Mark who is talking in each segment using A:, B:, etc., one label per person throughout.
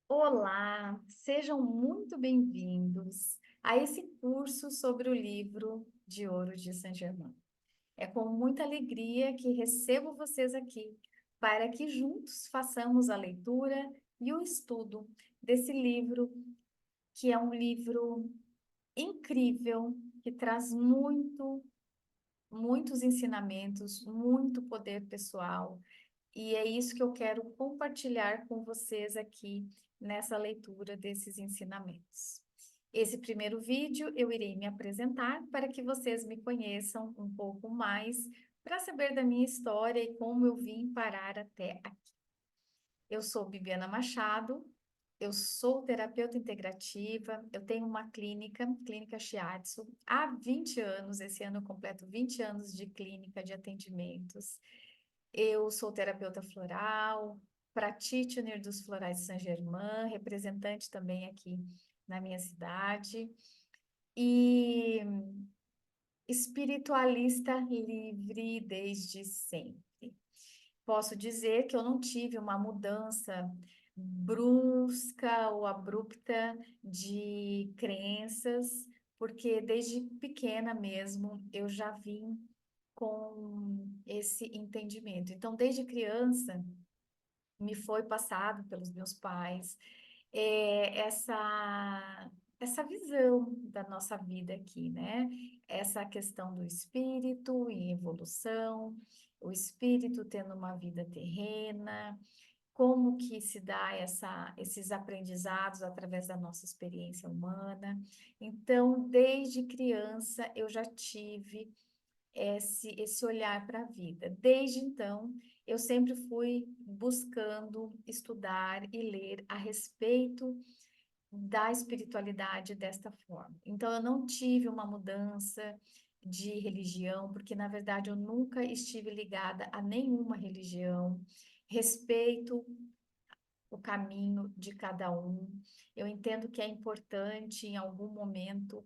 A: Olá, sejam muito bem-vindos a esse curso sobre o livro de Ouro de Saint-Germain. É com muita alegria que recebo vocês aqui para que juntos façamos a leitura e o estudo desse livro, que é um livro incrível, que traz muitos ensinamentos, muito poder pessoal. E é isso que eu quero compartilhar com vocês aqui nessa leitura desses ensinamentos. Esse primeiro vídeo eu irei me apresentar para que vocês me conheçam um pouco mais, para saber da minha história e como eu vim parar até aqui. Eu sou Bibiana Machado, eu sou terapeuta integrativa, eu tenho uma clínica Shiatsu, há 20 anos, esse ano eu completo 20 anos de clínica de atendimentos. Eu sou terapeuta floral, practitioner dos Florais de Saint-Germain, representante também aqui na minha cidade, e espiritualista livre desde sempre. Posso dizer que eu não tive uma mudança brusca ou abrupta de crenças, porque desde pequena mesmo eu já vim com esse entendimento. Então, desde criança, me foi passado pelos meus pais é, essa, essa visão da nossa vida aqui, né? Essa questão do espírito em evolução, o espírito tendo uma vida terrena, como que se dá esses aprendizados através da nossa experiência humana. Então, desde criança, eu já tive esse olhar para a vida. Desde então, eu sempre fui buscando estudar e ler a respeito da espiritualidade desta forma. Então, eu não tive uma mudança de religião, porque na verdade eu nunca estive ligada a nenhuma religião. Respeito o caminho de cada um. Eu entendo que é importante em algum momento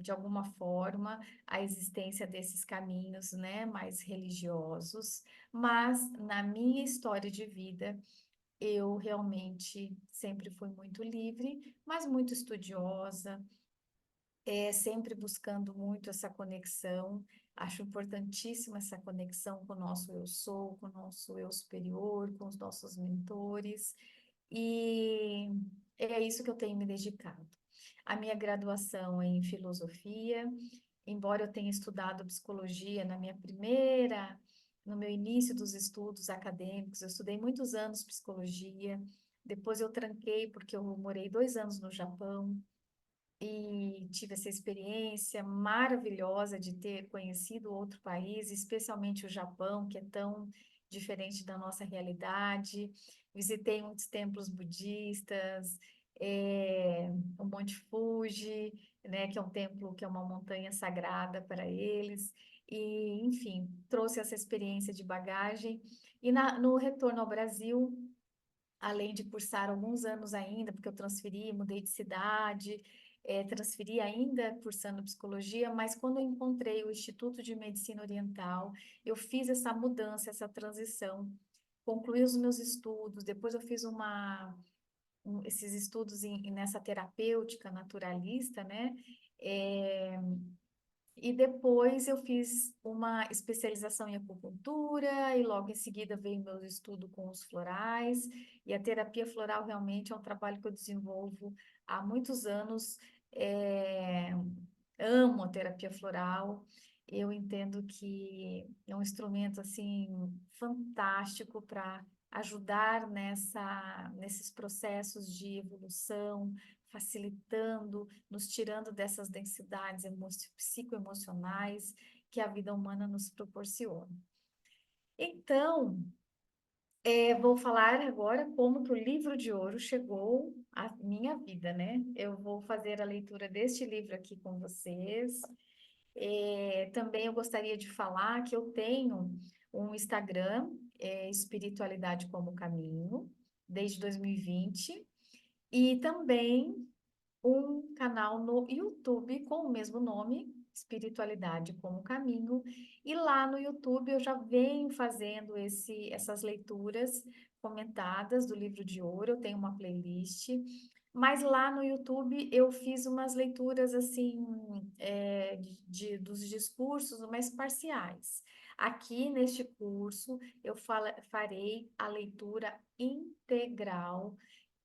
A: de alguma forma, a existência desses caminhos, né, mais religiosos, mas na minha história de vida, eu realmente sempre fui muito livre, mas muito estudiosa, sempre buscando muito essa conexão. Acho importantíssima essa conexão com o nosso eu sou, com o nosso eu superior, com os nossos mentores, e é isso que eu tenho me dedicado. A minha graduação é em filosofia, embora eu tenha estudado psicologia no meu início dos estudos acadêmicos, eu estudei muitos anos psicologia, depois eu tranquei porque eu morei 2 anos no Japão e tive essa experiência maravilhosa de ter conhecido outro país, especialmente o Japão, que é tão diferente da nossa realidade. Visitei muitos templos budistas, o Monte Fuji, né, que é um templo, que é uma montanha sagrada para eles. E, enfim, trouxe essa experiência de bagagem. E no retorno ao Brasil, além de cursar alguns anos ainda, porque eu transferi, mudei de cidade, transferi ainda cursando psicologia, mas quando eu encontrei o Instituto de Medicina Oriental, eu fiz essa mudança, essa transição, concluí os meus estudos, depois eu fiz esses estudos nessa terapêutica naturalista, né? É, e depois eu fiz uma especialização em acupuntura e logo em seguida veio meu estudo com os florais. E a terapia floral realmente é um trabalho que eu desenvolvo há muitos anos. É, amo a terapia floral. Eu entendo que é um instrumento assim fantástico para ajudar nesses processos de evolução, facilitando, nos tirando dessas densidades psicoemocionais que a vida humana nos proporciona. Então, vou falar agora como que o livro de ouro chegou à minha vida, né? Eu vou fazer a leitura deste livro aqui com vocês. Também eu gostaria de falar que eu tenho um Instagram, Espiritualidade como Caminho, desde 2020, e também um canal no YouTube com o mesmo nome, Espiritualidade como Caminho, e lá no YouTube eu já venho fazendo essas leituras comentadas do livro de ouro, eu tenho uma playlist, mas lá no YouTube eu fiz umas leituras assim, dos discursos, mais parciais. Aqui neste curso eu farei a leitura integral,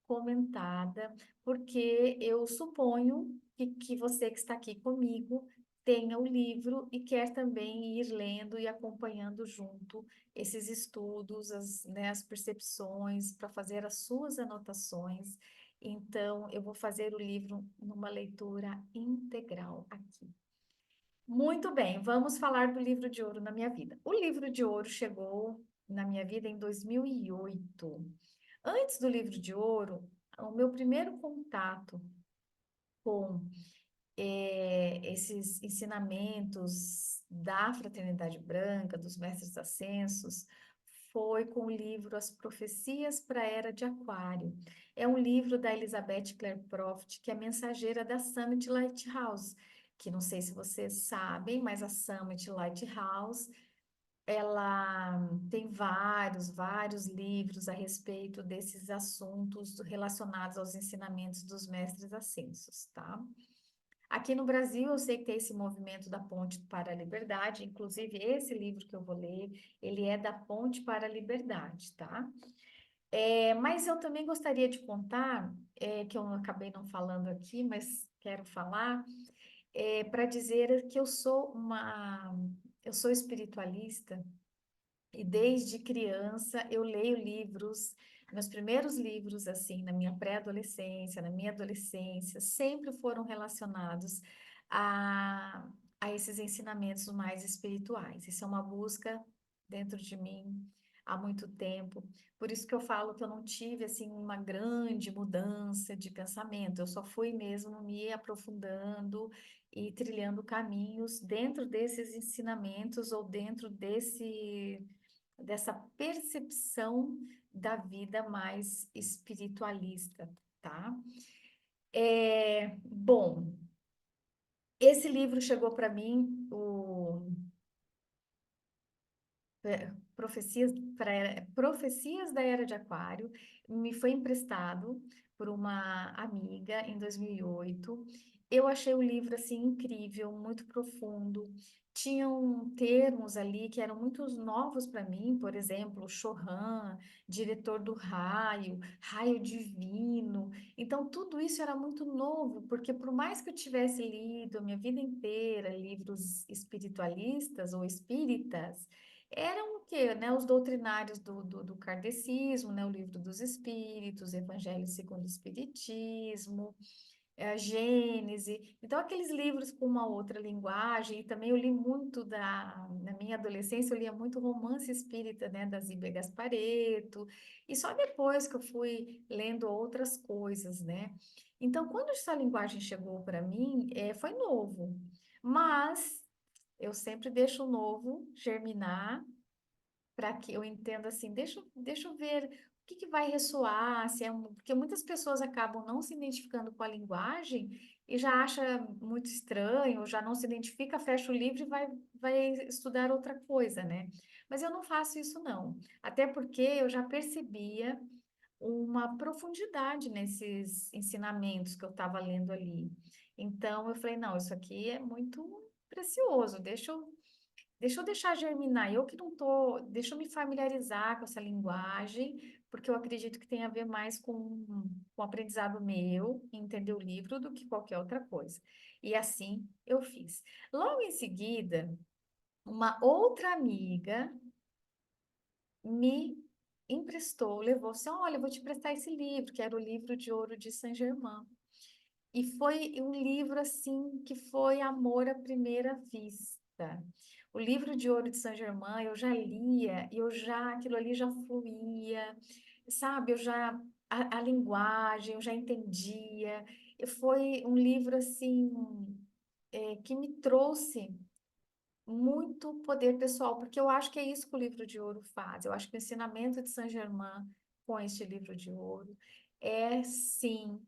A: comentada, porque eu suponho que você que está aqui comigo tenha o livro e quer também ir lendo e acompanhando junto esses estudos, né, as percepções, para fazer as suas anotações. Então, eu vou fazer o livro numa leitura integral aqui. Muito bem, vamos falar do livro de ouro na minha vida. O livro de ouro chegou na minha vida em 2008. Antes do livro de ouro, o meu primeiro contato com esses ensinamentos da Fraternidade Branca, dos Mestres Ascensos, foi com o livro As Profecias para a Era de Aquário. É um livro da Elizabeth Clare Prophet, que é mensageira da Summit Lighthouse, que não sei se vocês sabem, mas a Summit Lighthouse ela tem vários livros a respeito desses assuntos relacionados aos ensinamentos dos mestres ascensos, tá? Aqui no Brasil, eu sei que tem esse movimento da Ponte para a Liberdade, inclusive esse livro que eu vou ler, ele é da Ponte para a Liberdade, tá? Mas eu também gostaria de contar, que eu acabei não falando aqui, mas quero falar, para dizer que eu sou espiritualista, e desde criança eu leio livros, meus primeiros livros, assim, na minha pré-adolescência, na minha adolescência, sempre foram relacionados a, a esses ensinamentos mais espirituais. Isso é uma busca dentro de mim há muito tempo. Por isso que eu falo que eu não tive, assim, uma grande mudança de pensamento. Eu só fui mesmo me aprofundando e trilhando caminhos dentro desses ensinamentos ou dentro dessa percepção da vida mais espiritualista, tá? Bom, esse livro chegou para mim, Profecias da Era de Aquário, me foi emprestado por uma amiga em 2008. Eu achei o livro assim incrível, muito profundo. Tinham termos ali que eram muito novos para mim, por exemplo, Chohan, diretor do raio, raio divino. Então, tudo isso era muito novo, porque por mais que eu tivesse lido a minha vida inteira livros espiritualistas ou espíritas, eram o quê, né? Os doutrinários do kardecismo, né? O Livro dos Espíritos, Evangelho segundo o Espiritismo, a Gênese. Então, aqueles livros com uma outra linguagem. E também eu li muito na minha adolescência, eu lia muito romance espírita, né? Da Zíbia Gasparetto. E só depois que eu fui lendo outras coisas, né? Então, quando essa linguagem chegou para mim, foi novo. Mas eu sempre deixo o novo germinar para que eu entenda assim, deixa eu ver o que vai ressoar, se é porque muitas pessoas acabam não se identificando com a linguagem e já acha muito estranho, já não se identifica, fecha o livro e vai estudar outra coisa, né? Mas eu não faço isso não, até porque eu já percebia uma profundidade nesses ensinamentos que eu estava lendo ali. Então eu falei, não, isso aqui é muito precioso, deixa eu deixar germinar, eu que não tô, deixa eu me familiarizar com essa linguagem, porque eu acredito que tem a ver mais com o aprendizado meu, em entender o livro, do que qualquer outra coisa. E assim eu fiz. Logo em seguida, uma outra amiga me emprestou, levou assim, olha, eu vou te emprestar esse livro, que era o livro de ouro de Saint-Germain. E foi um livro assim que foi amor à primeira vista. O livro de Ouro de Saint-Germain eu já lia e aquilo ali já fluía, sabe? A linguagem eu já entendia. E foi um livro assim que me trouxe muito poder pessoal, porque eu acho que é isso que o livro de Ouro faz. Eu acho que o ensinamento de Saint-Germain com este livro de Ouro é sim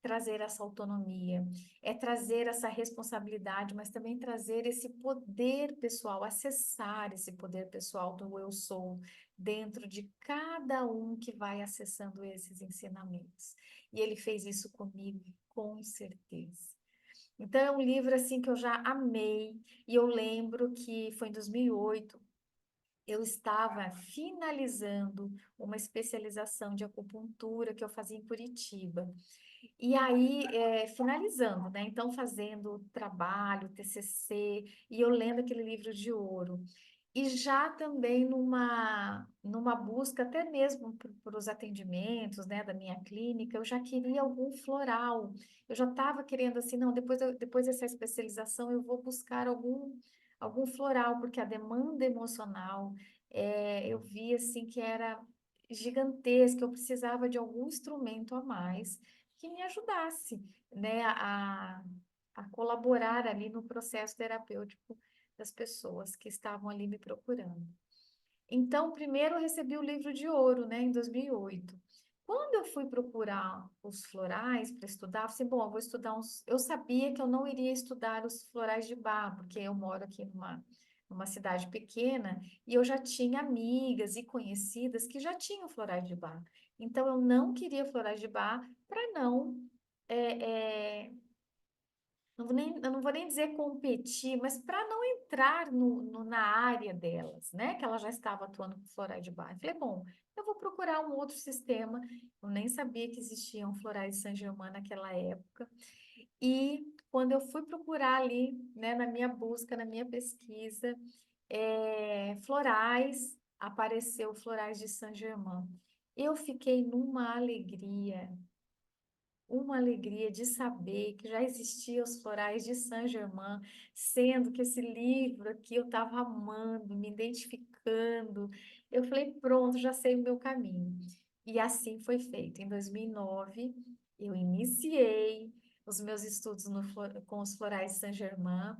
A: trazer essa autonomia, é trazer essa responsabilidade, mas também trazer esse poder pessoal, acessar esse poder pessoal do eu sou dentro de cada um que vai acessando esses ensinamentos. E ele fez isso comigo, com certeza. Então, é um livro assim que eu já amei, e eu lembro que foi em 2008, eu estava finalizando uma especialização de acupuntura que eu fazia em Curitiba. E aí, finalizando, né? Então, fazendo o trabalho, TCC, e eu lendo aquele livro de ouro. E já também numa busca, até mesmo para os atendimentos, né, da minha clínica, eu já queria algum floral. Eu já estava querendo assim, não, depois dessa especialização eu vou buscar algum floral, porque a demanda emocional, eu vi assim que era gigantesca, eu precisava de algum instrumento a mais que me ajudasse, né, a colaborar ali no processo terapêutico das pessoas que estavam ali me procurando. Então, primeiro eu recebi o livro de ouro, né, em 2008. Quando eu fui procurar os florais para estudar, eu falei assim, bom, eu vou estudar uns. Eu sabia que eu não iria estudar os florais de Bach, porque eu moro aqui numa cidade pequena e eu já tinha amigas e conhecidas que já tinham florais de Bach. Então, eu não queria florais de Bach para não é, é, eu não vou nem dizer competir, mas para não entrar na área delas, né? Que ela já estava atuando com florais de Bach. Eu falei, bom, eu vou procurar um outro sistema. Eu nem sabia que existiam florais de Saint-Germain naquela época. E quando eu fui procurar ali, né, na minha busca, na minha pesquisa, florais, apareceu florais de Saint-Germain. Eu fiquei numa alegria, uma alegria de saber que já existiam os florais de Saint-Germain, sendo que esse livro aqui eu estava amando, me identificando. Eu falei, pronto, já sei o meu caminho. E assim foi feito. Em 2009, eu iniciei os meus estudos com os florais de Saint-Germain,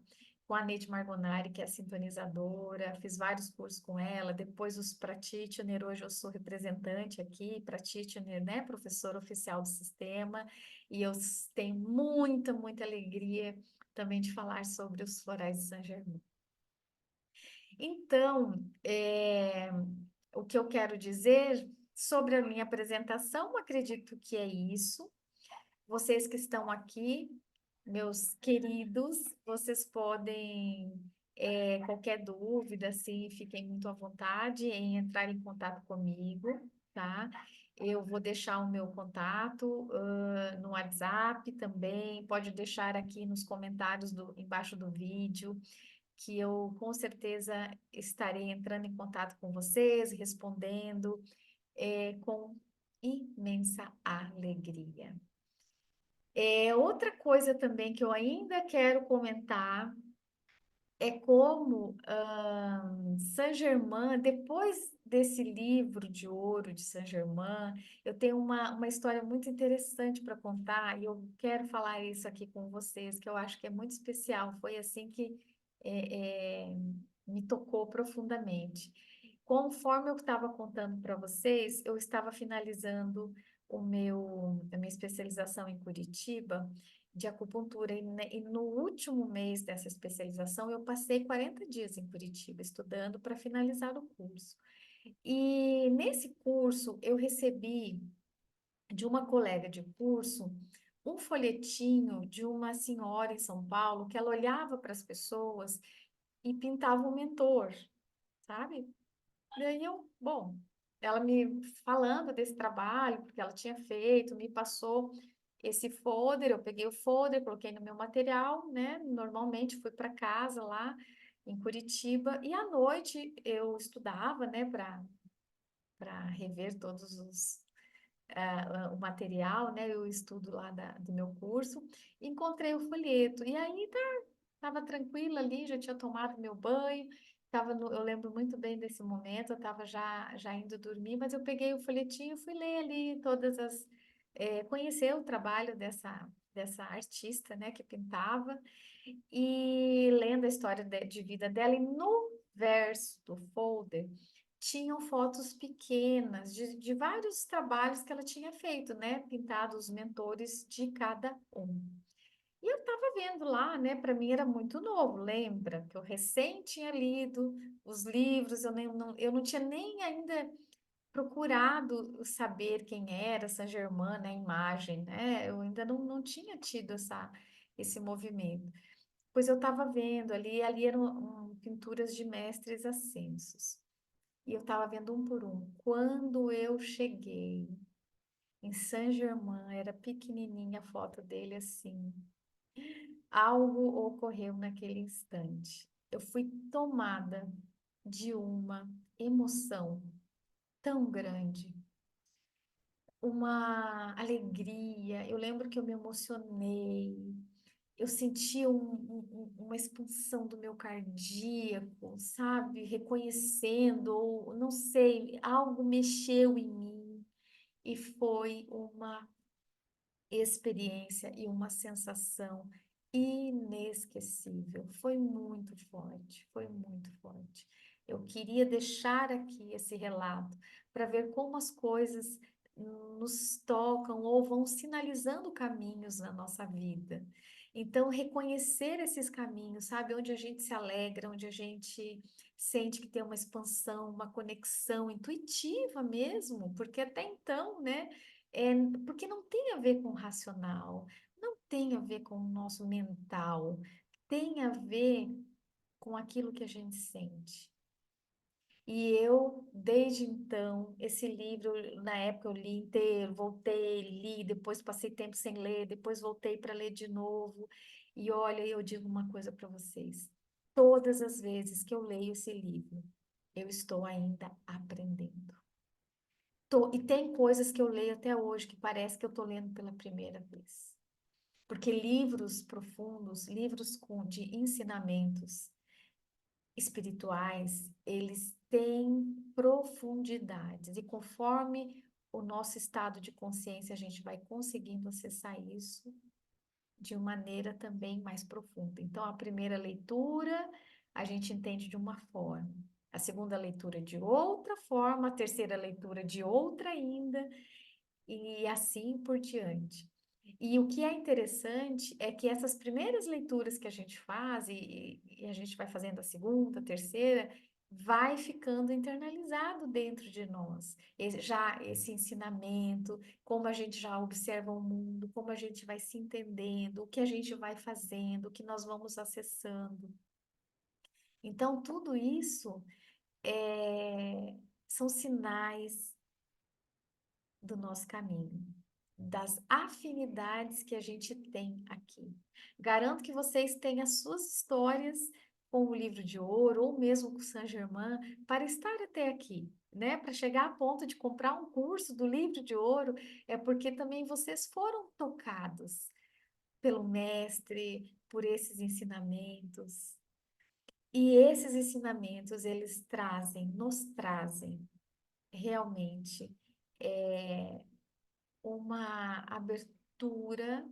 A: com a Neide Margonari, que é a sintonizadora, fiz vários cursos com ela, depois os Practitioner, hoje eu sou representante aqui, Practitioner, né, professora oficial do sistema, e eu tenho muita, muita alegria também de falar sobre os florais de Saint-Germain. Então, o que eu quero dizer sobre a minha apresentação, acredito que é isso. Vocês que estão aqui, meus queridos, vocês podem, qualquer dúvida, assim, fiquem muito à vontade em entrar em contato comigo, tá? Eu vou deixar o meu contato, no WhatsApp também, pode deixar aqui nos comentários embaixo do vídeo, que eu com certeza estarei entrando em contato com vocês, respondendo, com imensa alegria. Outra coisa também que eu ainda quero comentar é como Saint-Germain, depois desse livro de ouro de Saint-Germain, eu tenho uma história muito interessante para contar e eu quero falar isso aqui com vocês, que eu acho que é muito especial. Foi assim que me tocou profundamente. Conforme eu estava contando para vocês, eu estava finalizando a minha especialização em Curitiba de acupuntura. E no último mês dessa especialização, eu passei 40 dias em Curitiba, estudando para finalizar o curso. E nesse curso, eu recebi de uma colega de curso um folhetinho de uma senhora em São Paulo que ela olhava para as pessoas e pintava um mentor, sabe? Daí bom, ela me falando desse trabalho, porque ela tinha feito, me passou esse folder, eu peguei o folder, coloquei no meu material, né? Normalmente fui para casa lá em Curitiba e à noite eu estudava, né, para rever todos o material, né, o estudo lá do meu curso, encontrei o folheto e aí estava tranquila ali, já tinha tomado meu banho, eu lembro muito bem desse momento, eu estava já indo dormir, mas eu peguei o folhetinho e fui ler ali conhecer o trabalho dessa artista, né, que pintava, e lendo a história de vida dela, e no verso do folder tinham fotos pequenas de vários trabalhos que ela tinha feito, né? Pintado os mentores de cada um. E eu estava vendo lá, né? Para mim era muito novo, lembra? Que eu recém tinha lido os livros, eu não tinha nem ainda procurado saber quem era Saint-Germain na imagem, né? Eu ainda não tinha tido esse movimento. Pois eu estava vendo ali eram pinturas de mestres ascensos. E eu estava vendo um por um. Quando eu cheguei em Saint-Germain, era pequenininha a foto dele assim. Algo ocorreu naquele instante. Eu fui tomada de uma emoção tão grande, uma alegria. Eu lembro que eu me emocionei. Eu senti uma expansão do meu cardíaco, sabe? Reconhecendo, ou não sei, algo mexeu em mim e foi uma experiência e uma sensação inesquecível. Foi muito forte, foi muito forte. Eu queria deixar aqui esse relato para ver como as coisas nos tocam ou vão sinalizando caminhos na nossa vida. Então, reconhecer esses caminhos, sabe, onde a gente se alegra, onde a gente sente que tem uma expansão, uma conexão intuitiva mesmo, porque até então, né, é, porque não tem a ver com o racional, não tem a ver com o nosso mental, tem a ver com aquilo que a gente sente. E eu, desde então, esse livro, na época eu li inteiro, voltei, li, depois passei tempo sem ler, depois voltei para ler de novo. E olha, eu digo uma coisa para vocês: todas as vezes que eu leio esse livro, eu estou ainda aprendendo. E tem coisas que eu leio até hoje que parece que eu estou lendo pela primeira vez. Porque livros profundos, de ensinamentos espirituais, eles têm profundidades. E conforme o nosso estado de consciência, a gente vai conseguindo acessar isso de uma maneira também mais profunda. Então, a primeira leitura a gente entende de uma forma, a segunda leitura de outra forma, a terceira leitura de outra ainda, e assim por diante. E o que é interessante é que essas primeiras leituras que a gente faz, e a gente vai fazendo a segunda, a terceira, vai ficando internalizado dentro de nós. Já esse ensinamento, como a gente já observa o mundo, como a gente vai se entendendo, o que a gente vai fazendo, o que nós vamos acessando. Então, tudo isso são sinais do nosso caminho, das afinidades que a gente tem aqui. Garanto que vocês têm as suas histórias com o livro de ouro ou mesmo com Saint-Germain para estar até aqui, né? Para chegar a ponto de comprar um curso do livro de ouro, é porque também vocês foram tocados pelo mestre, por esses ensinamentos. E esses ensinamentos, eles nos trazem realmente uma abertura,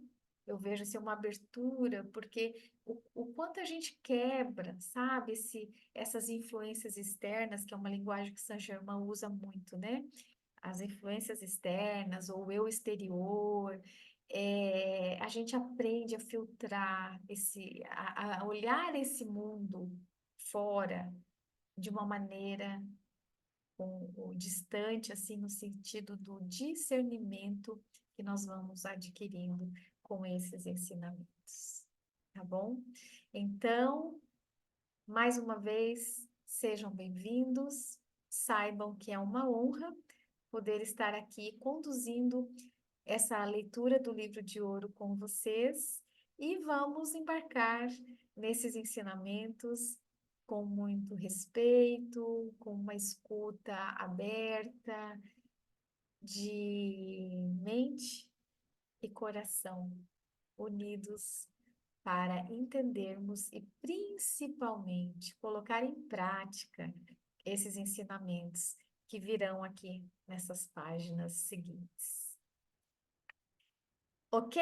A: eu vejo assim, uma abertura, porque o quanto a gente quebra, sabe, essas influências externas, que é uma linguagem que Saint-Germain usa muito, né? As influências externas ou o eu exterior, a gente aprende a filtrar a olhar esse mundo fora de uma maneira o distante, assim, no sentido do discernimento que nós vamos adquirindo com esses ensinamentos, tá bom? Então, mais uma vez, sejam bem-vindos, saibam que é uma honra poder estar aqui conduzindo essa leitura do livro de ouro com vocês e vamos embarcar nesses ensinamentos com muito respeito, com uma escuta aberta de mente e coração unidos para entendermos e principalmente colocar em prática esses ensinamentos que virão aqui nessas páginas seguintes. Ok?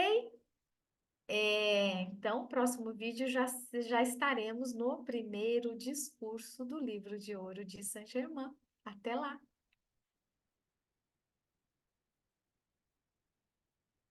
A: Então, próximo vídeo já estaremos no primeiro discurso do livro de ouro de Saint-Germain. Até lá!